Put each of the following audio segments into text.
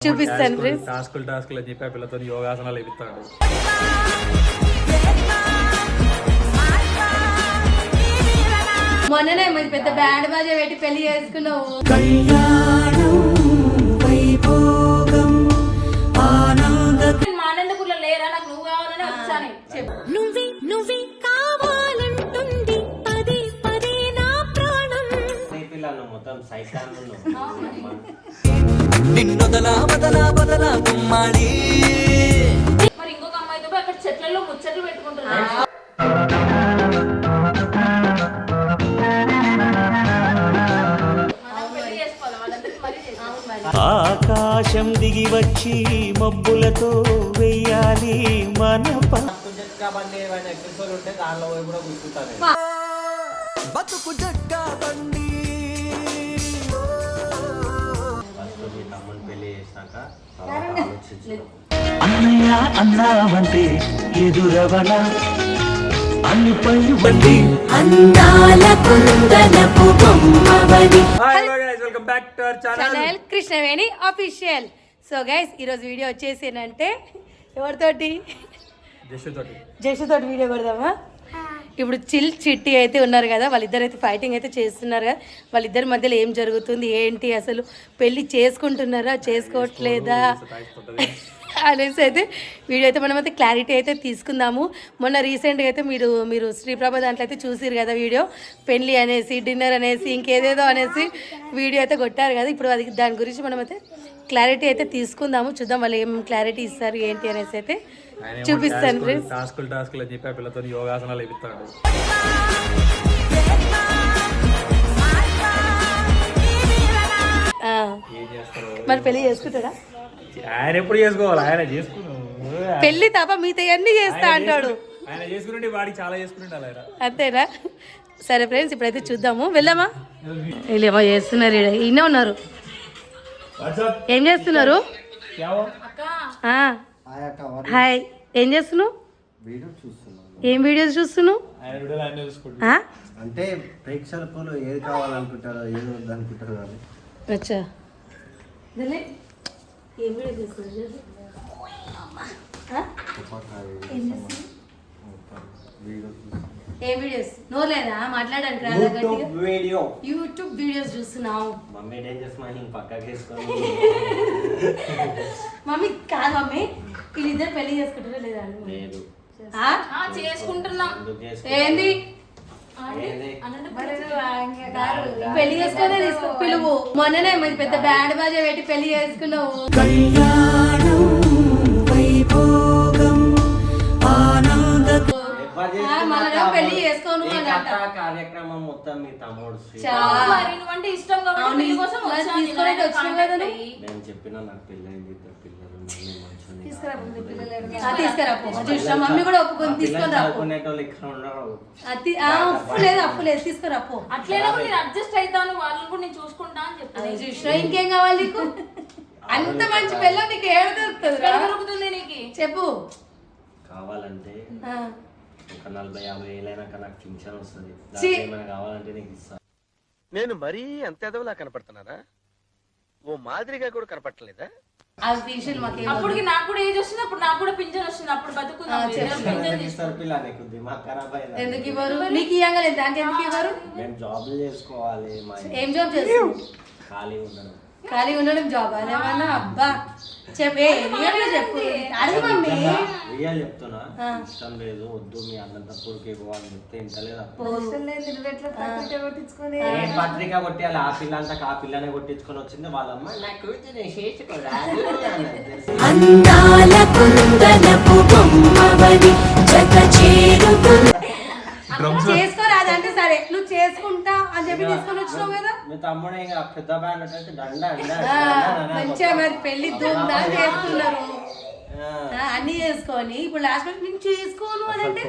చూపిస్తాను టాస్కులు అని చెప్పి ఆ పిల్లతో యోగాసనాలు ఇస్తాడు. మొన్ననే పెద్ద బ్యాండ్ బాజా పెట్టి పెళ్లి చేసుకున్నావు. మానందపూర్లో లేరా? నాకు నువ్వు కావాలని వచ్చాను. చెప్పు. నువ్వే కావాలంటుంది పదే పదే నా ప్రాణం. మొత్తం సైతాన్ మరి ఇంకొక అమ్మాయితో అక్కడ చెట్లలో ముచ్చట్లు పెట్టుకుంటున్నా. ఆకాశం దిగి వచ్చి మబ్బులతో వెయ్యాలి మన ఎపిసోడ్ ఉంటే దానిలో కూడా కూర్చుంటాను. బతుకు జట్కా బండి తమ్ముని పెళ్లి చేసినాక అన్నయ్య అన్నావంటే ఎదురవన అన్నిపై బండి అందాల కుందనపు బొమ్మవని. Welcome back to our channel Krishnaveni official. So guys ఈరోజు వీడియో వచ్చేసి ఏంటంటే ఎవరితోటి జషుతోటి వీడియో కొడదామా? ఇప్పుడు చిల్ చిట్టి అయితే ఉన్నారు కదా, వాళ్ళిద్దరు అయితే ఫైటింగ్ అయితే చేస్తున్నారు కదా. వాళ్ళిద్దరి మధ్యలో ఏం జరుగుతుంది ఏంటి, అసలు పెళ్ళి చేసుకుంటున్నారా చేసుకోవట్లేదా అనేసి అయితే వీడియో అయితే మనం అయితే క్లారిటీ అయితే తీసుకుందాము. మొన్న రీసెంట్గా అయితే మీరు శ్రీప్రభ దాంట్లో అయితే చూసిరు కదా వీడియో, పెళ్ళి అనేసి డిన్నర్ అనేసి ఇంకేదేదో అనేసి వీడియో అయితే కొట్టారు కదా. ఇప్పుడు అది దాని గురించి మనం అయితే క్లారిటీ అయితే తీసుకుందాము. చూద్దాం వాళ్ళు ఏం క్లారిటీ ఇస్తారు ఏంటి అనేసి అయితే చూపిస్తాను. టాస్కులు అని చెప్పి ఆ పిల్లతో యోగాసనాలు ఇస్తాడు. మరి పెళ్లి చేసుకుంటాడా? ఆయన ఎప్పుడు చేసుకోవాలి, ఆయన చేసుకున్నాడు. పెళ్లి తప్ప మిగతా అన్ని చేస్తా అంటాడు. ఆయన చేసుకుంటే వాడికి చాలా చేసుకుంటాడు ఆయన. అంతేనా? సరే ఫ్రెండ్స్ ఇప్పుడైతే చూద్దాము, వెళ్దామా? వీళ్ళేమో చేస్తున్నారు, ఈయన ఉన్నారు. ఏం చేస్తున్నారు? హాయ్, ఏం చేస్తున్నావు? ఏం వీడియోస్ చూస్తున్నావు? అంటే ప్రేక్షకులు ఏది కావాలనుకుంటారో ఏది వద్దనుకుంటారో అని. అచ్చా, ఏం వీడియో చేస్తున్నారు? ఏం వీడియోస్? నో లేదా మాట్లాడడానికి యూట్యూబ్ వీడియోస్ చూస్తున్నావు. మమ్మీ డేంజర్స్ మైనింగ్ పక్కకి వేసుకొని. మమ్మీ కాదు మమ్మీ, వీళ్ళిద్దరు పెళ్లి చేసుకుంటారా లేదా? లేదు చేసుకుంటున్నాం. ఏంది పెళ్లి చేసుకునే పిలువు. మొన్ననే పెద్ద బ్యాండ్ బాజా పెట్టి పెళ్లి చేసుకున్నావు. పెళ్లి చేసుకోను కార్యక్రమం మొత్తం మీ తమ్ముడు ఇష్టం నేను చెప్పిన నాకు పెళ్ళైంది, ఇద్దరు పిల్లలు, తీసుకురా. మమ్మీ కూడా ఒప్పుకొని తీసుకొని రాలేదు. తీసుకురాపో. అట్లైనా నేను అడ్జస్ట్ అవుతాను, వాళ్ళని కూడా నేను చూసుకుంటా అని చెప్తాను. ఇంకేం కావాలి నీకు? అంత మంచి పిల్ల నీకు ఏడు దొరుకుతుంది నీకు? చెప్పు. కావాలంటే ఒక 40-50 ఏళ్ళైనాక నాకు పింఛన్ వస్తుంది, ఏమైనా కావాలంటే నీకు ఇస్తా. నేను మరీ అంత ఎదవలా కనపడుతున్నారా? ఓ మాదిరిగా కూడా కనపడలేదా? అప్పటికి నాకు కూడా ఏజ్ వస్తుంది, అప్పుడు నాకు కూడా పింఛన్ వస్తుంది, అప్పుడు బతుకుందాం. ఎందుకు ఇవ్వరు? నీకు ఇవ్వగలేదు, దానికి ఎందుకు ఇవ్వరు? మేము జాబ్ చేసుకోవాలి. ఏం జాబ్ చేస్తావు? ఖాళీ ఉండడం జాబ్ అదేమన్నా? అబ్బా చెప్పే చెప్పు. అడుగు మమ్మీ. రియల్ చెప్తున్నా, ఇష్టం లేదు, వద్దు, మీ అన్నంత పూర్కి పోవాలని చెప్తే ఇంతలేదు. పత్రిక కొట్టాలి, ఆ పిల్ల అంతా ఆ పిల్లనే కొట్టించుకొని వచ్చింది వాళ్ళమ్మ. నాకు చేసుకోరాదంటే సరే నువ్వు చేసుకుంటా అని చెప్పి తీసుకొని వచ్చినావు కదా. మీ తమ్ముడు ఇంకా పెద్ద బ్యాండ్ అంటే దండ మంచిగా మరి పెళ్లి ధూమ్దా చేసుకున్నారు అన్ని చేసుకొని ఇప్పుడు లాస్ట్ నేను చేసుకోను అని అంటే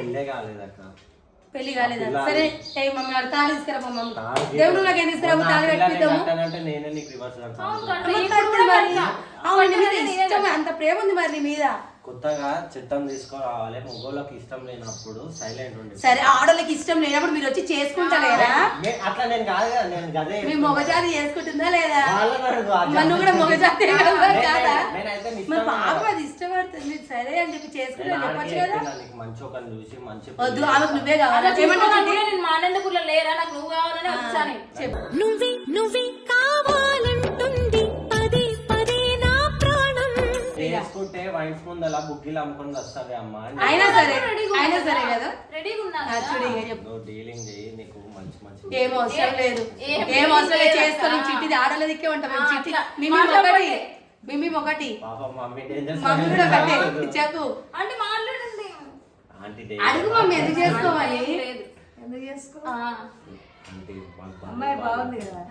పెళ్లి కాలేదా? సరే మమ్మీ తాళి తీసుకురా. మమ్మీ దేవుడు నాకు ఏం తీసుకురాము, తాళి కట్టిద్దాము. అంత ప్రేమ ఏముంది మరి నీ మీద? కొత్తగా చట్టం తీసుకురావాలి. మగోళ్ళకి ఇష్టం లేనప్పుడు సైలెంట్ ఉండి. సరే ఆడోళ్ళకి ఇష్టం లేనప్పుడు మీరు వచ్చి చేసుకుంటలేరా? అట్లా నేను కాదు కదా, నేను గదే మీ మొగజాతి చేసుకుంటుందా లేదా? వాళ్ళని అడుగు. మరి నువ్వు కూడా మొగజాతి కాదా? నేనైతే నీ మరి ఇష్టం పాప అన్నా. అది ఇష్టపడుతుంది సరే అని చెప్పి చేసుకుంటా నేను చెప్పొచ్చు ఆడికి కదా. చెప్పినా నీకు మంచి ఒకరిని చూసి మంచి వద్దు ఆమెకు నువ్వే కావాలి. అలా చూసుకోవాలనుకుంటే నేను మా అనంతపురంలో లేరా, నాకు నువ్వు కావాలని వచ్చాను. చెప్పు. నువ్వే నువ్వే కావాలంటుంది పదే పదే నా ప్రాణం చేసుకుంటే వైఫ్ ముందలా బుగ్గిలు అమ్ముకొని వస్తావే అమ్మ. అయినా సరే కదా. రెడీగా ఉన్నా ఆ, చూడు ఇక చెప్పు. నువ్వు డీలింగ్ చేయి, నీకు మంచి మంచి ఏం అవసరం లేదు, ఏం ఏం అవసరం లేదు. లేదు చేసుకొని అక్క. చిట్టిది ఆడల దిక్కే ఉంటాం మేము. చిట్టి అట్లా. మిమి ఒకటి, మిమి ఒకటి, పాప మమ్మీ డేంజర్ మమ్మీ కూడా ఒకటే. చెప్పు అంటే మాట్లాడండి. ఆంటీ అడుగు మమ్మీ ఎందుకు చేసుకోవాలి? లేదు. ఎందుకు చేసుకో? ఆ, అమ్మాయి బాగుంది కదా.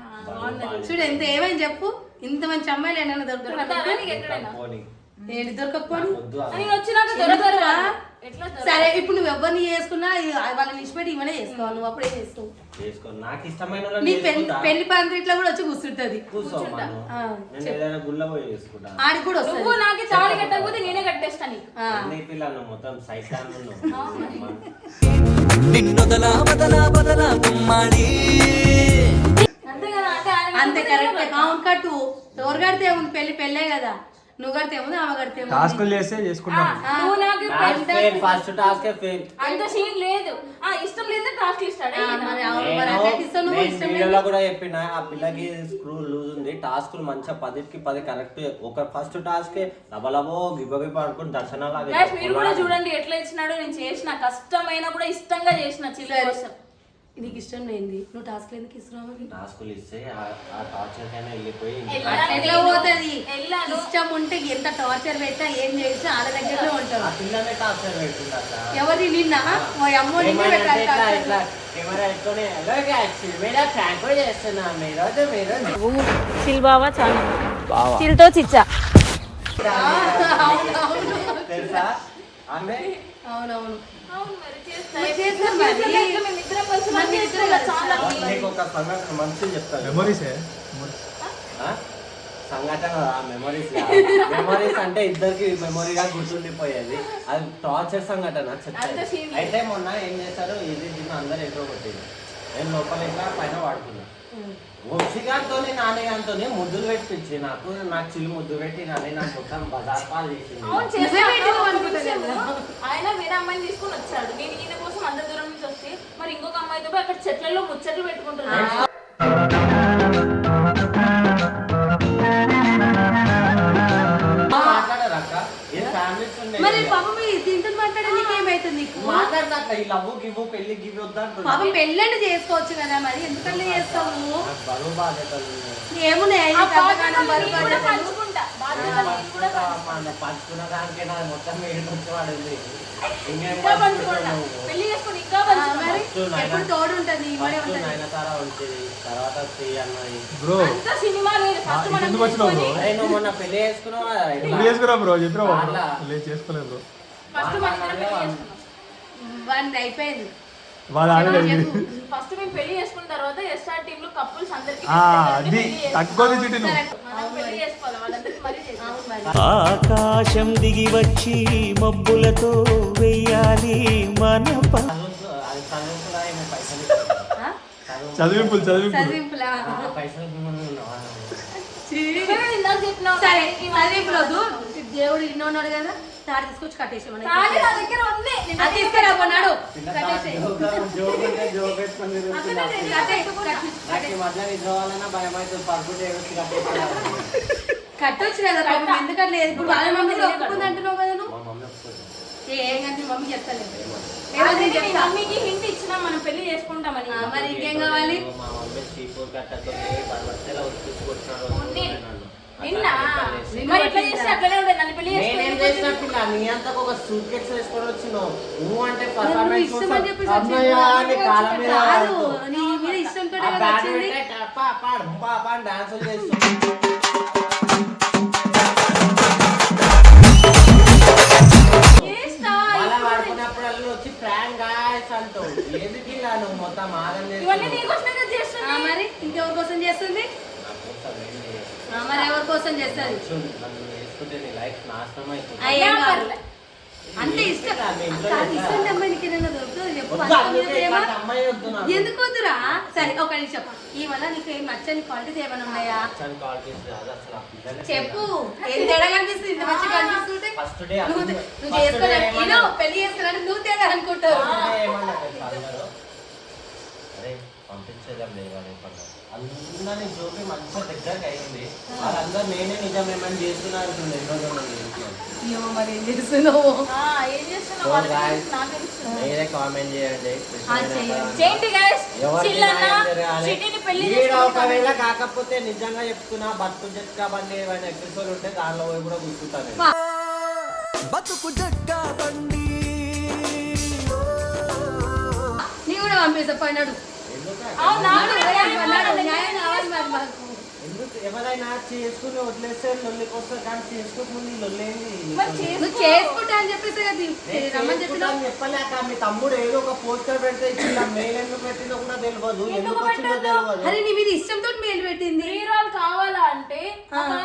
చూడు ఎంత ఏమని చెప్పు. ఇంత మంచి అమ్మాయిలు ఏమైనా దొరుకుతారా? దొరుకుతారా నీకు ఎక్కడైనా? ఏంటి దొరకకపోని? నేను వచ్చినాక దొరకరా? ఎట్లా సరే ఇప్పుడు నువ్వు ఎవరిని చేసుకున్నా వాళ్ళని ఇష్టపెట్టి ఇవన్నీ చేసుకోవాలి. నువ్వు అప్పుడే చేస్తావు. చేసుకో, నాకు ఇష్టమైన నీ వాళ్ళని చేసుకుంటా. పెళ్లి పందిట్లో కూడా వచ్చి కూర్చుంటది. కూర్చో మనం. ఆ, నేను ఏదైనా గుళ్ళ పోయి చేసుకుంటా. ఆడికి కూడా వస్తుంది. నువ్వు నాకు తాళి కట్టకపోతే నేనే కట్టేస్తా నీకు. నీ పిల్లలు మొత్తం సైతాన్ నిన్నొదలా బదలా బదలా గుమ్మాడి అంతే కదా, అంటే ఆయన అంతే కరెక్ట్. అవును కట్టు. ఎవరు కడితే ఏముంది? పెళ్లి పెళ్ళే కదా. నువ్వు కడితే ఏముంది, ఆమె కడితే ఏముంది? టాస్కులు చేస్తే చేసుకుంటాం. నువ్వు నాకు ఫస్ట్ టాస్క్ ఫెయిల్. అంత సీన్ లేదు. ఇష్టం లేదు టాస్క్ ఇస్తాడు. మరి అవును, మరి అట్లా ఇస్తావు నువ్వు. ఇష్టం లేదు. వీడియోలో కూడా చెప్పిన ఆ పిల్లకి స్క్రూ లూజ్ ఉంది. టాస్కులు మంచిగా 10కి 10 కరెక్ట్. ఒక ఫస్ట్ టాస్క్ లబలబో గిబ్బ అనుకుని దర్శనాలు Guys, మీరు కూడా చూడండి ఎట్లా ఇచ్చినాడో. నేను చేసిన కష్టమైనా కూడా ఇష్టంగా చేసిన చిల్ల కోసం. నీకు ఇష్టం లేనిది నువ్వు టాస్క్ ఎందుకు ఇస్తున్నావు? టాస్కులు ఇస్తే ఆ టార్చర్ కైనా వెళ్ళిపోయి ఎట్లా పోతుంది? వెళ్ళాను. ఇష్టం ఉంటే ఎంత టార్చర్ పెట్టా ఏం చేసినా వాళ్ళ దగ్గరలో ఉంటావు. ఆ పిల్లనే టార్చర్ పెడుతుంది అట్లా. ఎవరి నిన్న ఓ అమ్మో నిన్నే పెట్టాలి టార్చర్. కెమెరా ఎత్తుకొని మీద ప్రాంక్ కూడా చేస్తున్నా మీరు చిల్ బావా చాలా చిల్తో చిచ్చా. తెలుసా ఆమె అవునవును. అవును మరి చేస్తా. మరి చేస్తాం మరి. మేమిద్దరం కలిసి మంచి చేసుకున్నా చాలా. నీకు ఒక సంఘటన మంచిగా చెప్తాను. మెమరీసే సంఘటన మెమరీస్ మెమరీస్ అంటే ఇద్దరికి మెమరీగా గుర్తుండిపోయేది. అది టార్చర్ సంఘటన చెప్తాను. అయితే మొన్న ఏం చేశారు, ఇది దీన్ని అందరు ఎదురు కొట్టేది. నేను లోపల ఇట్లా పైన వాడుకున్నా. వంశీగారితో నాన్నగారితో ముద్దులు పెట్టించి నాకు చిల్లు ముద్దు పెట్టి నాని నాకు మొత్తం బజార్ పాలు చేసింది. అవును చేస్తాను. ఆయన వేరే అమ్మాయిని తీసుకొని వచ్చాడు. నేను ఈయన కోసం అంత దూరం నుంచి వస్తే మరి ఇంకొక అమ్మాయితో పోయి అక్కడ చెట్లలో ముచ్చట్లు పెట్టుకుంటున్నాను. మాట్లాడారు అక్క, ఏ ఫ్యామిలీస్ ఉన్నాయి మరి పాపం దీంతో మాట్లాడే నీకు ఏమైతుంది? నీకు మాట్లాడతా అట్లా ఈ లవ్వు గివ్వు పెళ్లి గివ్వు వద్దంటున్నా. పాపం పెళ్ళంటే చేసుకోవచ్చు కదా, మరి ఎందుకన్నా చేస్తావు నువ్వు? నాకు బరువు బాధ్యతలు ఉన్నాయి. ఏమున్నాయి? ఆ బాధ్యత నేను కూడా పంచుకుంటా. బాధ్యత నేను కూడా పంచుకున్న దానికే నాకు మొత్తం ఏడుపు వచ్చేవాడు. ఇంకేం ఇంకా పంచుకుంటా. పెళ్లి చేసుకుని ఇంకా పంచుకుంటా. మరి ఎప్పుడు తోడు ఉంటుంది. ఇవడే ఉంటుంది. నయనతార వచ్చేది, తర్వాత శ్రీ అన్నది. బ్రో అంత సినిమా లేదు. ఫస్ట్ మనం ఎందుకు వచ్చినావు బ్రో? అరే నువ్వు మొన్న పెళ్లి చేసుకున్నావు కదా, ఎప్పుడు చేసుకురా బ్రో? చెప్పినా అట్లా. లేదు చేసుకోలేదు బ్రో. ఫస్ట్ మన ఇద్దరం పెళ్లి చేసుకున్నాం. వాడిని అయిపోయింది. వాళ్ళ ఆడలేదు. ఫస్ట్ మేము పెళ్లి చేసుకున్న తర్వాత ఎస్ఆర్ టీమ్ లో కపుల్స్ అందరికి అది తక్కువ చిట్టి నువ్వు. మనం పెళ్లి చేసుకోవాలి. వాళ్ళందరికీ మరీ చేస్తాం. అవును మరి. ఆకాశం దిగి వచ్చి మబ్బులతో వెయ్యాలి మన అది చదువుకున్నా ఏమో పైసలు ఆ? చదివింపులు చదివింపులా? పైసలు ఇందాక చెప్పినావు సరే చదివింపులు వద్దు. దేవుడు ఇన్నోన్నాడు కదా, తాడు తీసుకొచ్చి కట్టేసామని. కానీ నా దగ్గర ఉంది. నేను అది తీసుకురా పోన్నాడు. కట్టేసేయ్. జోక్ పెట్టుకొని తిరుగుతున్నా. నాకు ఈ మధ్య నిద్ర వాళ్ళైనా భయం అవుతుంది. పడుకుంటే ఏమొచ్చి కట్టొచ్చు కదా పాపం, ఎందుకంటే లేదు. ఇప్పుడు వాళ్ళ మమ్మీ ఒప్పుకుంది అంటున్నావు కదా నువ్వు. మా మమ్మీ ఒప్పుకోదు. ఏం కానీ మమ్మీ చెప్తలేదు. అందుకే మీ మమ్మీకి హింట్ ఇచ్చినా మనం పెళ్లి చేసుకుంటామని. మరి ఇంకేం కావాలి? మా మమ్మీ చీపూర్ కట్టతో బర్బర్తెలా వచ్చుకొచ్చినాడు నిన్నా మరి ఇట్లా చేస్తే అట్లనే ఉండేది. నన్ను పెళ్లి నేనేం చేసిన పిల్ల నీ అంతా ఒక సూట్ కేసు వేసుకొని వచ్చినావు. నువ్వు అంటే పర్ఫార్మెన్స్ ఇష్టం అని చెప్పేసి కాదు నీ మీద ఇష్టంతో డాన్సులు చేస్తున్నావు. చేస్తా. అలా వాడుకున్నప్పుడు వచ్చి ప్రాంక్ గాయస్ అంటావు. ఎందుకు ఇలా నువ్వు మొత్తం ఆగం ఇవన్నీ నీకోసమే కదా చేస్తున్నా. మరి ఇంకెవరి కోసం చేస్తుంది? చేస్తావు. మరి ఎవరి కోసం చేస్తుంది? నన్ను చేసుకుంటే నీ లైఫ్ నాశనం అయిపోతుంది. అయ్యా పర్లే. అంటే ఇష్టం మీ ఇంట్లో కాదు, ఎట్లా? ఇష్టం అమ్మాయికి ఏదైనా దొరుకుతుంది చెప్పు. వద్దు, అంత అందుకే ప్రేమ? ఇట్లాంటి అమ్మాయి వద్దు నాకు. ఎందుకు వద్దురా? సరే ఒక నిమిషం, ఈ వల్ల నీకు ఏం నచ్చని క్వాలిటీస్ ఏమైనా ఉన్నాయా నచ్చని qualities కాదు అసలు ఆ పిల్లలకి. చెప్పు. ఏం తేడా కనిపిస్తుంది? ఇంత మంచిగా కనిపిస్తుంటే First day నువ్వు అసలు- నువ్వు first చేసుకోవాలి. day నేను ఏమన్నా- పెళ్లి చేసుకోవాలంటే నువ్వు తేడా అనుకుంటావు. First day ఏమన్నా తెలుసా అందరూ? అరే పంపించేద్దాం లేవాలి అందరినీ చూపి మంచిగా దగ్గరకు అయింది. వాళ్ళందరూ నేనే నిజమేమని చేస్తున్నా అంటుంది ఎన్నో రోజుల నుంచి. ఏమో మరి ఏం చేస్తున్నావు? ఏం చేస్తున్నావు So వాళ్ళకి guys, తెలుసు, నాకు తెలుసు. మీరే కామెంట్ చేయండి. చేయండి guys. ఎవరికి చిల్లన్న న్యాయం జరగాలి? చిట్టిని పెళ్లి ఈడ చేసుకుని ఒకవేళ కాకపోతే నిజంగా చెప్తున్నా బతుకు జట్కా బండి ఏమైనా ఎపిసోడ్ ఉంటే దానిలో పోయి కూడా కూర్చుంటాను. బతుకు జట్కా బండి నీ కూడా పంపిస్తా పోయినాడు. ఎందుకు అవును, నాకు కూడా న్యాయం కావాలి. న్యాయం కావాలి మరి మాకు. ఎందుకు ఎవరైనా చేసుకుని వదిలేస్తే లొల్లికి వస్తారు కానీ చేసుకోకముందు ఈ లొల్లేంది? మరి చేసి- నువ్వు చేసుకుంటా అని చెప్పేసి కదా నేను రమ్మని చెప్పినా. చేసుకుంటాను చెప్పలేక మీ తమ్ముడు ఏదో ఒక పోస్టర్ పెడితే ఇట్లా మెయిల్ ఎందుకు పెట్టిందో కూడా తెలియదు, ఎందుకు వచ్చిందో తెలియదు. అరే నీ మీద ఇష్టంతో మేలు పెట్టింది. ప్రియురాలు కావాలా అంటే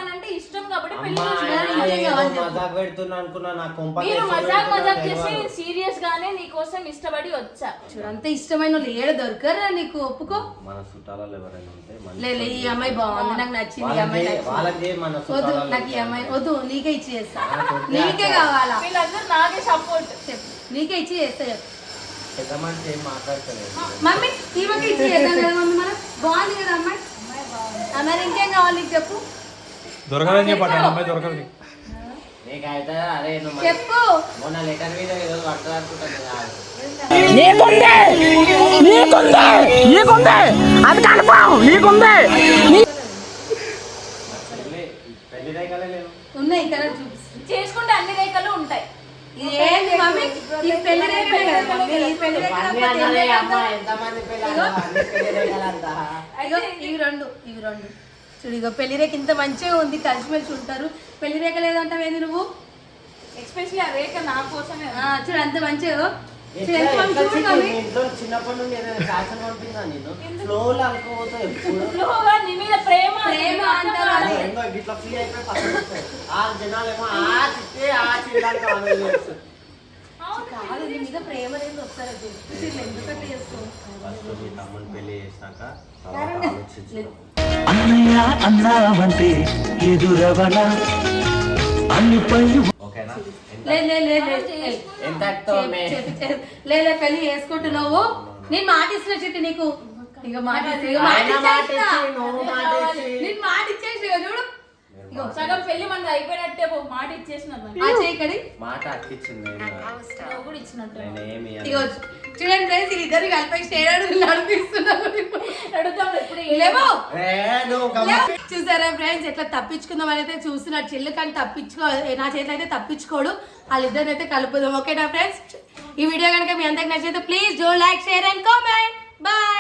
అంటే ఇష్టం కాబట్టి పెళ్లి అమ్మా, చేసుకున్నారు. ఏదో మజాక్ పెడుతున్నా అనుకున్నా నా కొంప మీరు కేసులు మజాక్ పెడుతున్నా మజాక్ చేసి తెలియదు. సీరియస్ గానే నీకోసం ఇష్టపడి వచ్చా. చూడు అంత ఇష్టమైన వాళ్ళు ఏడ దొరకరా నీకు? ఒప్పుకో. మన చుట్టాలలో ఎవరైనా ఉంటే మంచి- లే ఈ అమ్మాయి బాగుంది, నాకు నచ్చింది ఈ అమ్మాయి నచ్చింది. వాళ్ళకి మన వద్దు చుట్టాలలో నాకు ఈ అమ్మాయి వద్దు, నీకే ఇచ్చి చేస్తా. వద్దు. నీకే కావాలా? వీళ్ళందరూ నాకే సపోర్ట్. చెప్పు, నీకే ఇచ్చి చేస్తా చెప్పు. పెద్ద మనిషి ఏం మాట్లాడతలేదు. మమ్మీ ఈమెకి ఇచ్చి చేద్దాం కదా మమ్మీ, మనం బాగుంది కదా అమ్మాయి. మరి ఇంకేం కావాలి నీకు చెప్పు దొరకదని చెప్పండి అమ్మాయి దొరకదు నీకు. నీకైతే అరే నువ్వు మరి- చెప్పు. మొన్న లెటర్ మీద ఏదో పడుతుంది అనుకుంటాను కాదు. పెళ్లి రేఖలే లేవు. ఉన్నాయి ఇక్కడ చూపిస్తా. చేసుకుంటే అన్ని రేఖలు ఉంటాయి. ఇది ఏంది మమ్మీ? ఈ పెళ్లి రేఖలే కదా మమ్మీ, ఈ పెళ్లి రేఖలు అన్నీ కాకపోతే ఏం అన్నాలే రేఖలు అమ్మా, అంటావు? ఎంతమంది పిల్లలు, అన్ని పెళ్లి రేఖలంతా. ఇగో ఇవి రెండు చూడు. ఇగో పెళ్లి రేఖ ఇంత మంచిగా ఉంది, కలిసిమెలిసి ఉంటారు. పెళ్లి రేఖ లేదంటావేంది నువ్వు? ఎస్పెషల్లీ ఆ రేఖ నా కోసమే ఉంది. చూడు అంత మంచిగా. చూడు ఎట్లా- ఎంత ఎట్లా మంచిగా చిట్టి, మమ్మీ. మీ ఇంట్లో చిన్నప్పటి నుండి ఏదైనా ఫ్యాషన్ పంపిందా నేను ఫ్లోలో అనుకోవద్దు ఎప్పుడు. స్లోగా నీ మీద ప్రేమ ప్రేమ అంటారు అదే అదే. ఏందో ఇట్లా ఫ్రీ అయిపోయి పక్కన వస్తారు. ఆ జనాలేమో ఆ చిట్టి ఆ చిల్లాని కామెంట్ చేస్తారు. కాదు నీ మీద ప్రేమ అనేది వస్తారా చూడు ఎందుకంటే చేస్తావు? ఫస్ట్ మీ తమ్ముని పెళ్లి చేసినాక తర్వాత ఆలోచించు. అన్నయ్య అన్నావంటే ఎదురవన అన్నిపై ఓకేనా? లే లే లే లే ఎంత ఎక్కువ లేదా పెళ్లి చేసుకుంటున్నావు. నేను మాట ఇస్తున్నా చిట్టి నీకు. ఇక మాట ఇస్తా. ఇక మాట ఆయన మాట ఇచ్చేసిన. ఇచ్చి, నువ్వు మాట ఇచ్చి. నేను మాట ఇచ్చేసి ఇక చూడు. ఇగో సగం పెళ్లి మనది అయిపోయినట్టే పో, మాట ఇచ్చేసినారు ఆ చేయకడి. మాట అక్కిచ్చింది నువ్వు కూడా ఇచ్చినట్టు నేను ఏమి ఇగో చూడండి ఫ్రెండ్స్, వీళ్ళిద్దరు కలిపి స్టేడ్ నడిపిస్తున్నారు. అడుగుతాం ఎప్పుడు లేవో నువ్వు చూసారా ఫ్రెండ్స్ ఎట్లా తప్పించుకుందాం అని అయితే చూస్తున్నాడు చెల్లు, కానీ నా చేతిలో అయితే తప్పించుకోడు. వాళ్ళిద్దరిని అయితే కలుపుదాం. ఓకేనా ఫ్రెండ్స్? ఈ వీడియో కనుక మీ అందరికి నచ్చితే please do like share and comment. Bye.